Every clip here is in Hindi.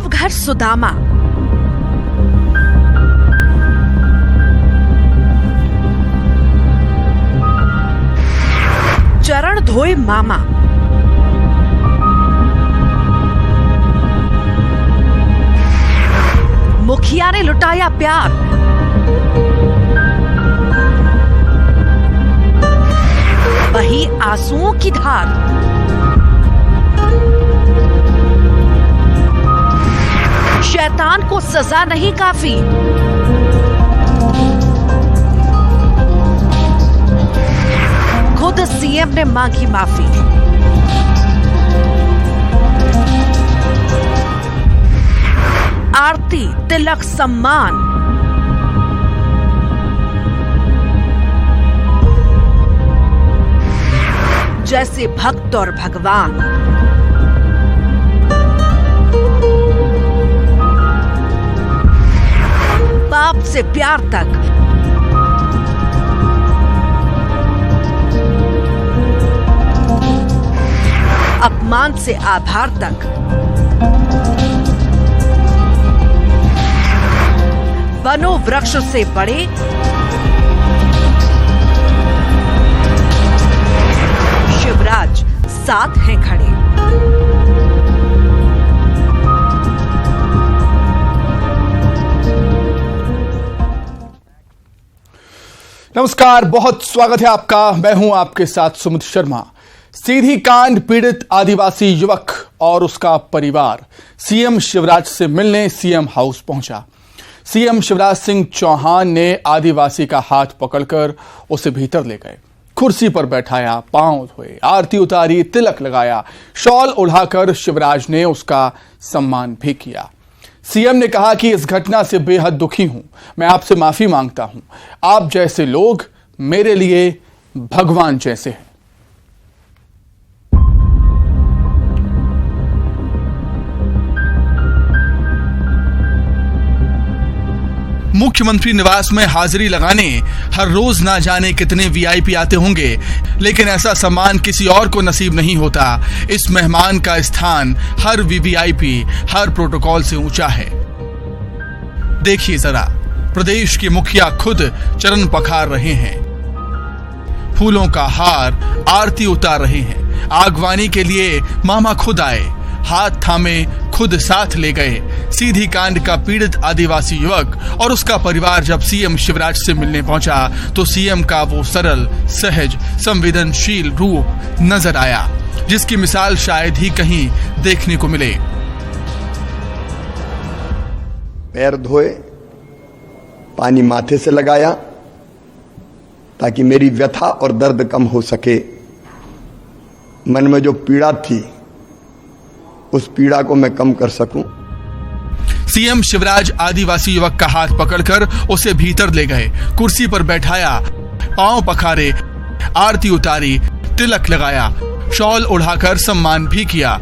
देवघर सुदामा, चरण धोए मामा, मुखिया ने लुटाया प्यार, वही आंसुओं की धार। शैतान को सजा नहीं काफी, खुद सीएम ने मांगी माफी। आरती, तिलक, सम्मान, जैसे भक्त और भगवान। बाप से प्यार तक, अपमान से आभार तक, वनो वृक्ष से बड़े, शिवराज साथ हैं खड़े। नमस्कार, बहुत स्वागत है आपका। मैं हूं आपके साथ सुमित शर्मा। सीधी कांड पीड़ित आदिवासी युवक और उसका परिवार सीएम शिवराज से मिलने सीएम हाउस पहुंचा। सीएम शिवराज सिंह चौहान ने आदिवासी का हाथ पकड़कर उसे भीतर ले गए, कुर्सी पर बैठाया, पांव धोए, आरती उतारी, तिलक लगाया, शॉल उड़ाकर शिवराज ने उसका सम्मान भी किया। सीएम ने कहा कि इस घटना से बेहद दुखी हूं, मैं आपसे माफी मांगता हूं। आप जैसे लोग मेरे लिए भगवान जैसे हैं। मुख्यमंत्री निवास में हाजिरी लगाने हर रोज ना जाने कितने वीआईपी आते होंगे, लेकिन ऐसा सम्मान किसी और को नसीब नहीं होता। इस मेहमान का स्थान हर वीवीआईपी, हर प्रोटोकॉल से ऊंचा है। देखिए जरा, प्रदेश के मुखिया खुद चरण पखार रहे हैं, फूलों का हार, आरती उतार रहे हैं। आगवानी के लिए मामा खुद आए, हाथ थामे खुद साथ ले गए। सीधी कांड का पीड़ित आदिवासी युवक और उसका परिवार जब सीएम शिवराज से मिलने पहुंचा तो सीएम का वो सरल, सहज, संवेदनशील रूप नजर आया, जिसकी मिसाल शायद ही कहीं देखने को मिले। पैर धोए, पानी माथे से लगाया ताकि मेरी व्यथा और दर्द कम हो सके। मन में जो पीड़ा थी उस पीड़ा को मैं कम कर सकूं। सीएम शिवराज आदिवासी युवक का हाथ पकड़कर उसे भीतर ले गए, कुर्सी पर बैठाया, पांव पखारे, आरती उतारी, तिलक लगाया, शॉल उड़ाकर सम्मान भी किया।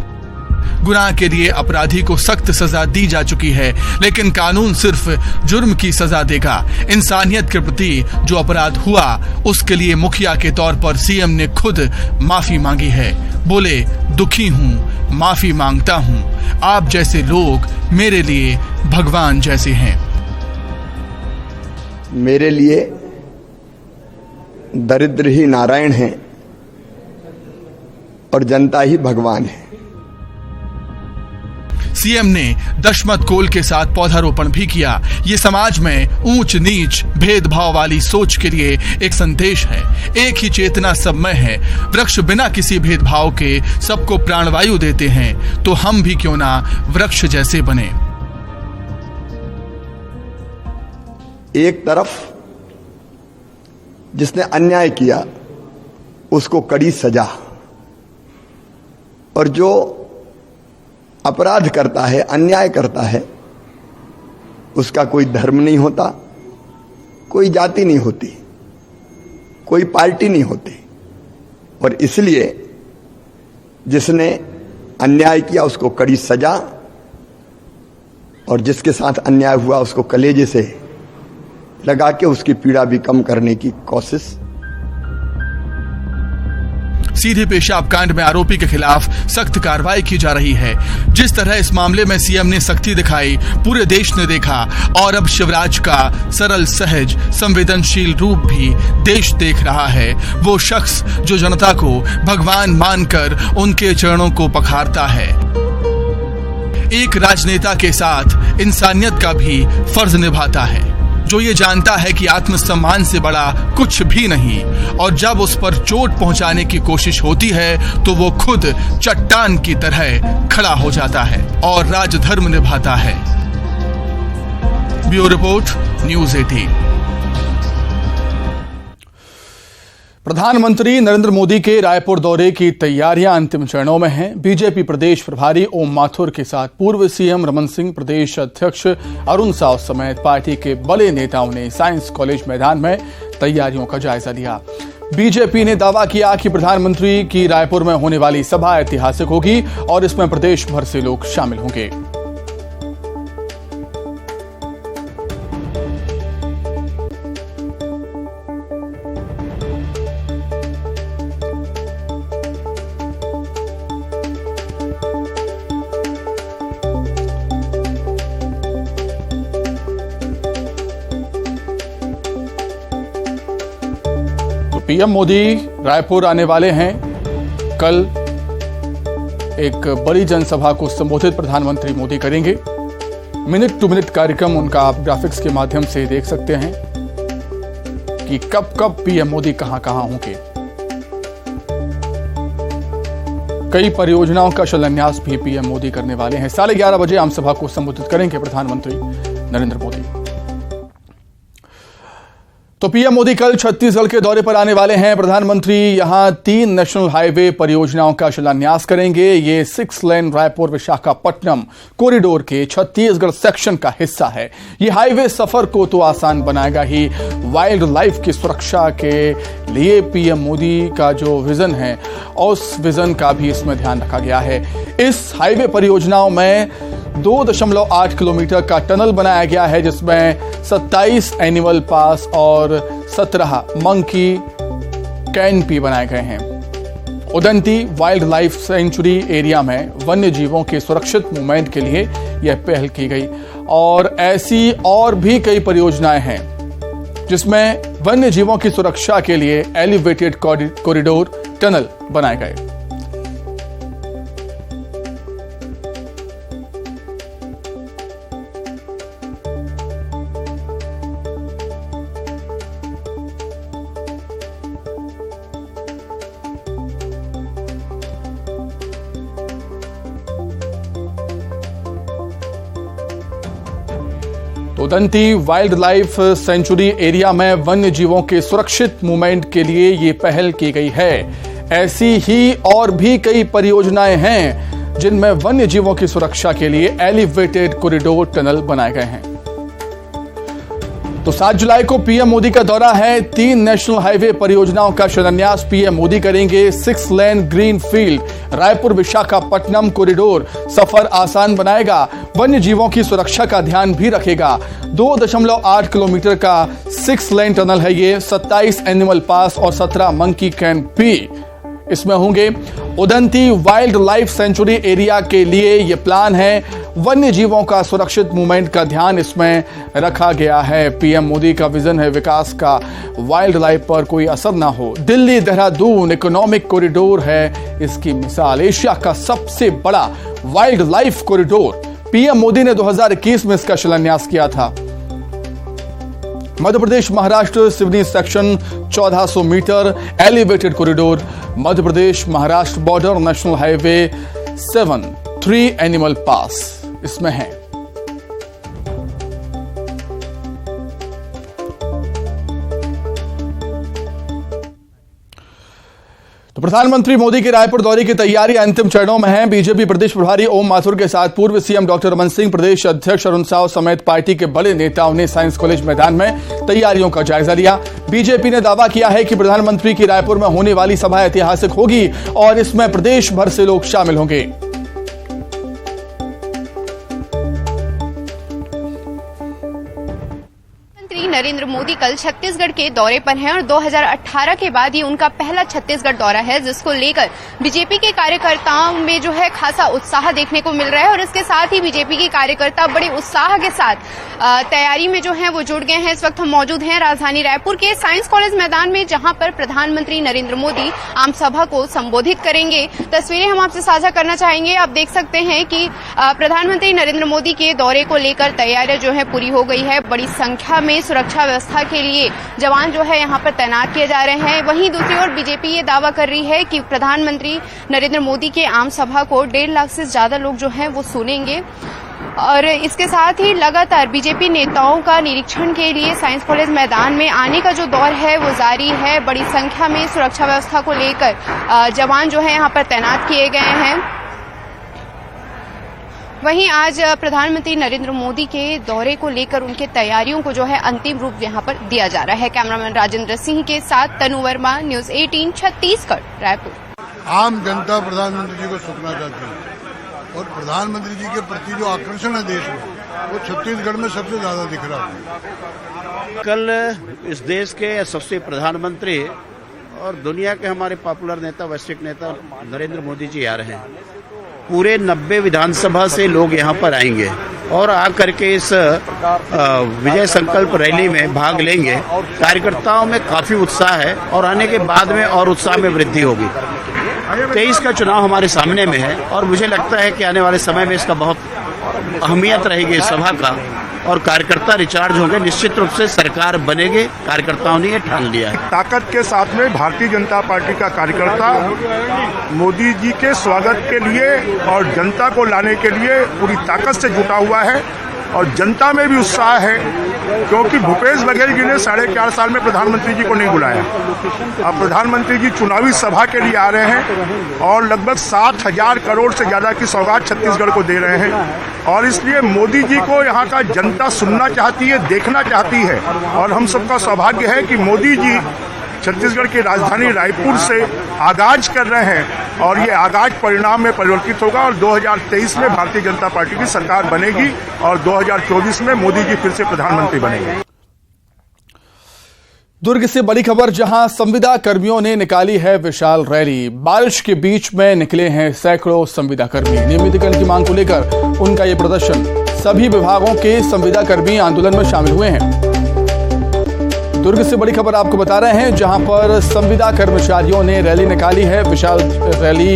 गुनाह के लिए अपराधी को सख्त सजा दी जा चुकी है, लेकिन कानून सिर्फ जुर्म की सजा देगा। इंसानियत के प्रति जो अपराध हुआ उसके लिए मुखिया के तौर पर सीएम ने खुद माफी मांगी है। बोले, दुखी हूं, माफी मांगता हूं। आप जैसे लोग मेरे लिए भगवान जैसे हैं। मेरे लिए दरिद्र ही नारायण हैं और जनता ही भगवान है। सीएम ने दशमत कोल के साथ पौधारोपण भी किया। ये समाज में ऊंच नीच, भेदभाव वाली सोच के लिए एक संदेश है। एक ही चेतना सब में है। वृक्ष बिना किसी भेदभाव के सबको प्राणवायु देते हैं, तो हम भी क्यों ना वृक्ष जैसे बने। एक तरफ जिसने अन्याय किया उसको कड़ी सजा, और जो अपराध करता है, अन्याय करता है, उसका कोई धर्म नहीं होता, कोई जाति नहीं होती, कोई पार्टी नहीं होती। और इसलिए जिसने अन्याय किया उसको कड़ी सजा, और जिसके साथ अन्याय हुआ उसको कलेजे से लगा के उसकी पीड़ा भी कम करने की कोशिश। सीधे पेशाब कांड में आरोपी के खिलाफ सख्त कार्रवाई की जा रही है। जिस तरह इस मामले में सीएम ने सख्ती दिखाई, पूरे देश ने देखा और अब शिवराज का सरल, सहज, संवेदनशील रूप भी देश देख रहा है। वो शख्स जो जनता को भगवान मानकर उनके चरणों को पखारता है। एक राजनेता के साथ इंसानियत का भी फर्ज निभाता है, जो ये जानता है कि आत्मसम्मान से बड़ा कुछ भी नहीं, और जब उस पर चोट पहुंचाने की कोशिश होती है तो वो खुद चट्टान की तरह खड़ा हो जाता है और राजधर्म निभाता है। Bureau report, news 18। प्रधानमंत्री नरेंद्र मोदी के रायपुर दौरे की तैयारियां अंतिम चरणों में हैं। बीजेपी प्रदेश प्रभारी ओम माथुर के साथ पूर्व सीएम रमन सिंह, प्रदेश अध्यक्ष अरुण साव समेत पार्टी के बड़े नेताओं ने साइंस कॉलेज मैदान में तैयारियों का जायजा लिया। बीजेपी ने दावा किया कि प्रधानमंत्री की रायपुर में होने वाली सभा ऐतिहासिक होगी और इसमें प्रदेश भर से लोग शामिल होंगे। पीएम मोदी रायपुर आने वाले हैं। कल एक बड़ी जनसभा को संबोधित प्रधानमंत्री मोदी करेंगे। मिनट टू मिनट कार्यक्रम उनका आप ग्राफिक्स के माध्यम से देख सकते हैं कि कब कब पीएम मोदी कहां कहां होंगे। कई परियोजनाओं का शिलान्यास भी पीएम मोदी करने वाले हैं। 11:30 बजे आम सभा को संबोधित करेंगे प्रधानमंत्री नरेंद्र मोदी। तो पीएम मोदी कल छत्तीसगढ़ के दौरे पर आने वाले हैं। प्रधानमंत्री यहां 3 नेशनल हाईवे परियोजनाओं का शिलान्यास करेंगे। ये 6 लेन रायपुर विशाखापट्टनम कॉरिडोर के छत्तीसगढ़ सेक्शन का हिस्सा है। ये हाईवे सफर को तो आसान बनाएगा ही, वाइल्ड लाइफ की सुरक्षा के लिए पीएम मोदी का जो विजन है उस विजन का भी इसमें ध्यान रखा गया है। इस हाईवे परियोजनाओं में 2.8 किलोमीटर का टनल बनाया गया है, जिसमें 27 एनिमल पास और 17 मंकी कैनपी बनाए गए हैं। Udanti wild life sanctuary area में वन्य जीवों के सुरक्षित मूवमेंट के लिए यह पहल की गई और ऐसी और भी कई परियोजनाएं हैं जिसमें वन्य जीवों की सुरक्षा के लिए एलिवेटेड कॉरिडोर टनल बनाए गए। Udanti wild life sanctuary area में वन्य जीवों के सुरक्षित मूवमेंट के लिए ये पहल की गई है। ऐसी ही और भी कई परियोजनाएं हैं जिनमें वन्य जीवों की सुरक्षा के लिए एलिवेटेड कॉरिडोर टनल बनाए गए हैं। तो 7 जुलाई को पीएम मोदी का दौरा है। 3 नेशनल हाईवे परियोजनाओं का शिलान्यास पीएम मोदी करेंगे। 6 lane green field Raipur Visakhapatnam corridor सफर आसान बनाएगा, वन्य जीवों की सुरक्षा का ध्यान भी रखेगा। 2.8 किलोमीटर का 6 लेन टनल है ये। 27 एनिमल पास और 17 मंकी कैनपी इसमें होंगे। Udanti wild life sanctuary area के लिए यह प्लान है। वन्य जीवों का सुरक्षित मूवमेंट का ध्यान इसमें रखा गया है। पीएम मोदी का विजन है विकास का, वाइल्ड लाइफ पर कोई असर ना हो। दिल्ली देहरादून इकोनॉमिक कॉरिडोर है इसकी मिसाल। एशिया का सबसे बड़ा wild life corridor. PM Modi ने 2021 में इसका शिलान्यास किया था। Madhya Pradesh Maharashtra Seoni section 1400 metre elevated corridor. Madhya Pradesh Maharashtra border national highway 7 3 animal pass इसमें है। तो प्रधानमंत्री मोदी के रायपुर दौरे की तैयारी अंतिम चरणों में है। बीजेपी प्रदेश प्रभारी ओम माथुर के साथ पूर्व सीएम डॉक्टर रमन सिंह, प्रदेश अध्यक्ष अरुण साव समेत पार्टी के बड़े नेताओं ने साइंस कॉलेज मैदान में तैयारियों का जायजा लिया। बीजेपी ने दावा किया है कि प्रधानमंत्री की रायपुर में होने वाली सभा ऐतिहासिक होगी और इसमें प्रदेश भर से लोग शामिल होंगे। नरेंद्र मोदी कल छत्तीसगढ़ के दौरे पर हैं और 2018 के बाद ये उनका पहला छत्तीसगढ़ दौरा है, जिसको लेकर बीजेपी के कार्यकर्ताओं में जो है खासा उत्साह देखने को मिल रहा है। और इसके साथ ही बीजेपी के कार्यकर्ता बड़े उत्साह के साथ तैयारी में जो है वो जुट गए हैं। इस वक्त हम मौजूद हैं राजधानी रायपुर के साइंस कॉलेज मैदान में, जहां पर प्रधानमंत्री नरेंद्र मोदी आम सभा को संबोधित करेंगे। तस्वीरें हम आपसे साझा करना चाहेंगे। आप देख सकते हैं कि प्रधानमंत्री नरेंद्र मोदी के दौरे को लेकर तैयारियां जो है पूरी हो गई है। बड़ी संख्या में सुरक्षा व्यवस्था के लिए जवान जो है यहां पर तैनात किए जा रहे हैं। वहीं दूसरी ओर बीजेपी ये दावा कर रही है कि प्रधानमंत्री नरेंद्र मोदी के आम सभा को 1.5 लाख से ज्यादा लोग जो हैं वो सुनेंगे। और इसके साथ ही लगातार बीजेपी नेताओं का निरीक्षण के लिए साइंस कॉलेज मैदान में आने का जो दौर है वो जारी है। बड़ी संख्या में सुरक्षा व्यवस्था को लेकर जवान जो है यहां पर तैनात किए गए हैं। वहीं आज प्रधानमंत्री नरेंद्र मोदी के दौरे को लेकर उनके तैयारियों को जो है अंतिम रूप यहां पर दिया जा रहा है। कैमरामैन राजेंद्र सिंह के साथ तनु वर्मा, न्यूज 18 छत्तीसगढ़, रायपुर। आम जनता प्रधानमंत्री जी को सुनना चाहती है और प्रधानमंत्री जी के प्रति जो आकर्षण है देश में, वो छत्तीसगढ़ में सबसे ज्यादा दिख रहा है। कल इस देश के यशस्वी प्रधानमंत्री और दुनिया के हमारे पॉपुलर नेता, वैश्विक नेता नरेंद्र मोदी जी आ रहे हैं। पूरे 90 विधानसभा से लोग यहाँ पर आएंगे और आकर के इस विजय संकल्प रैली में भाग लेंगे। कार्यकर्ताओं में काफी उत्साह है और आने के बाद में और उत्साह में वृद्धि होगी। 23 का चुनाव हमारे सामने में है और मुझे लगता है कि आने वाले समय में इसका बहुत अहमियत रहेगी इस सभा का और कार्यकर्ता रिचार्ज होंगे। निश्चित रूप से सरकार बनेगी, कार्यकर्ताओं ने ये ठान लिया है। ताकत के साथ में भारतीय जनता पार्टी का कार्यकर्ता मोदी जी के स्वागत के लिए और जनता को लाने के लिए पूरी ताकत से जुटा हुआ है और जनता में भी उत्साह है, क्योंकि भूपेश बघेल जी ने 4.5 साल में प्रधानमंत्री जी को नहीं बुलाया। अब प्रधानमंत्री जी चुनावी सभा के लिए आ रहे हैं और लगभग 7,000 करोड़ से ज्यादा की सौगात छत्तीसगढ़ को दे रहे हैं और इसलिए मोदी जी को यहाँ का जनता सुनना चाहती है, देखना चाहती है। और हम सबका सौभाग्य है कि मोदी जी छत्तीसगढ़ की राजधानी रायपुर से आगाज कर रहे हैं और ये आगाज परिणाम में परिवर्तित होगा और 2023 में भारतीय जनता पार्टी की सरकार बनेगी और 2024 में मोदी जी फिर से प्रधानमंत्री बनेंगे। दुर्ग से बड़ी खबर, जहां संविदा कर्मियों ने निकाली है विशाल रैली। बारिश के बीच में निकले हैं सैकड़ों संविदा कर्मी। नियमितीकरण की मांग को लेकर उनका ये प्रदर्शन। सभी विभागों के संविदा कर्मी आंदोलन में शामिल हुए हैं। दुर्ग से बड़ी खबर आपको बता रहे हैं, जहां पर संविदा कर्मचारियों ने रैली निकाली है। विशाल रैली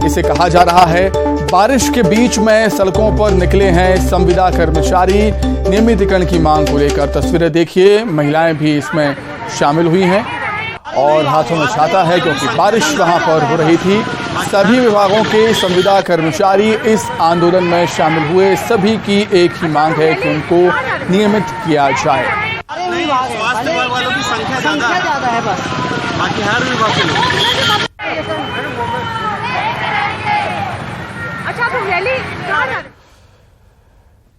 इसे कहा जा रहा है। बारिश के बीच में सड़कों पर निकले हैं संविदा कर्मचारी नियमितीकरण की मांग को लेकर। तस्वीरें देखिए, महिलाएं भी इसमें शामिल हुई हैं और हाथों में छाता है क्योंकि बारिश वहां पर हो रही थी। सभी विभागों के संविदा कर्मचारी इस आंदोलन में शामिल हुए। सभी की एक ही मांग है कि उनको नियमित किया जाए। स्वास्थ्य विभाग वालों की संख्या ज्यादा है, बस बाकी हर विभाग के लोग। अच्छा, तो रैली कहाँ जा रही?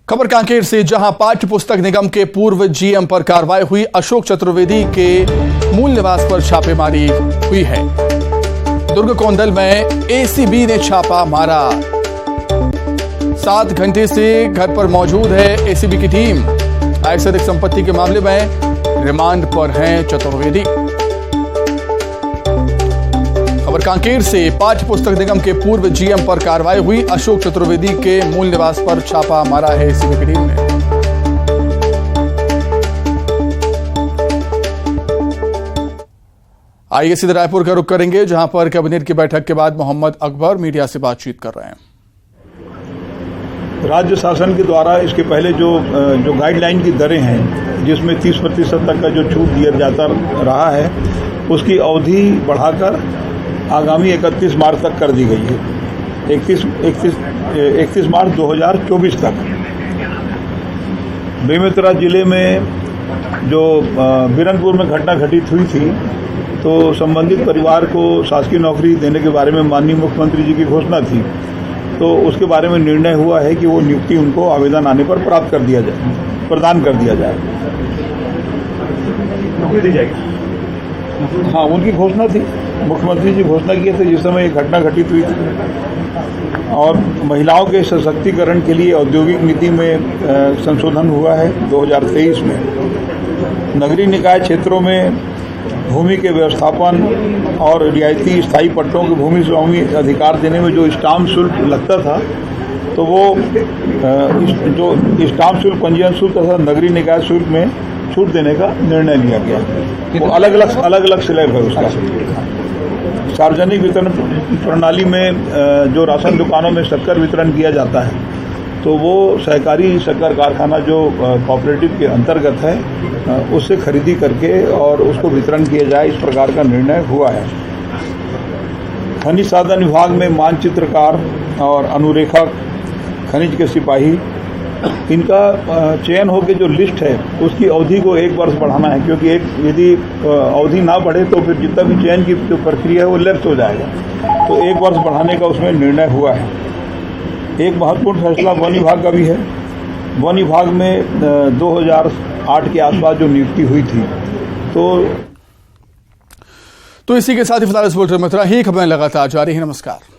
खबर कांकेर से, जहां पाठ्य पुस्तक निगम के पूर्व जीएम पर कार्रवाई हुई। अशोक चतुर्वेदी के मूल निवास पर छापेमारी हुई है। दुर्ग कोंदल में एसीबी ने छापा मारा। 7 घंटे से घर पर मौजूद है एसीबी की टीम। आय से अधिक संपत्ति के मामले में रिमांड पर हैं चतुर्वेदी। खबर कांकेर से, पाठ्य पुस्तक निगम के पूर्व जीएम पर कार्रवाई हुई। अशोक चतुर्वेदी के मूल निवास पर छापा मारा है एसीबी की टीम ने। आइए सीधे रायपुर का रुख करेंगे, जहां पर कैबिनेट की बैठक के बाद मोहम्मद अकबर मीडिया से बातचीत कर रहे हैं। राज्य शासन के द्वारा इसके पहले जो गाइडलाइन की दरें हैं, जिसमें 30% तक का जो छूट दिया जाता रहा है, उसकी अवधि बढ़ाकर आगामी 31 मार्च तक कर दी गई है। 31 मार्च 2024 तक। बेमेतरा जिले में जो बिरनपुर में घटना घटित हुई थी, तो संबंधित परिवार को शासकीय नौकरी देने के बारे में माननीय मुख्यमंत्री जी की घोषणा थी, तो उसके बारे में निर्णय हुआ है कि वो नियुक्ति उनको आवेदन आने पर प्राप्त कर दिया जाए, प्रदान कर दिया जाए। नौकरी दी जाएगी। हाँ, उनकी घोषणा थी, मुख्यमंत्री जी घोषणा किए थे जिस समय ये घटना घटित हुई थी। और महिलाओं के सशक्तिकरण के लिए औद्योगिक नीति में संशोधन हुआ है 2023 में। नगरीय निकाय क्षेत्रों में भूमि के व्यवस्थापन और रियायती स्थायी पट्टों के भूमि स्वामी अधिकार देने में जो स्टाम्प शुल्क लगता था, तो वो जो स्टाम्प शुल्क, पंजीयन शुल्क तथा नगरीय निकाय शुल्क में छूट देने का निर्णय लिया गया। वो अलग अलग स्लैब है उसका। सार्वजनिक वितरण प्रणाली में जो राशन दुकानों में शक्कर वितरण किया जाता है, तो वो सहकारी शक्कर कारखाना जो कोऑपरेटिव के अंतर्गत है, उससे खरीदी करके और उसको वितरण किया जाए, इस प्रकार का निर्णय हुआ है। खनिज साधन विभाग में मानचित्रकार और अनुरेखक, खनिज के सिपाही, इनका चयन होकर जो लिस्ट है उसकी अवधि को 1 वर्ष बढ़ाना है, क्योंकि यदि अवधि ना बढ़े तो फिर जितना भी चयन की जो प्रक्रिया है वो लैप्स हो जाएगा। तो 1 वर्ष बढ़ाने का उसमें निर्णय हुआ है। एक महत्वपूर्ण फैसला वन विभाग का भी है। वन विभाग में 2008 के आसपास जो नियुक्ति हुई थी, तो इसी के साथ ही फिलहाल इस बुलेटिन में इतना ही। खबरें लगातार जारी है। नमस्कार।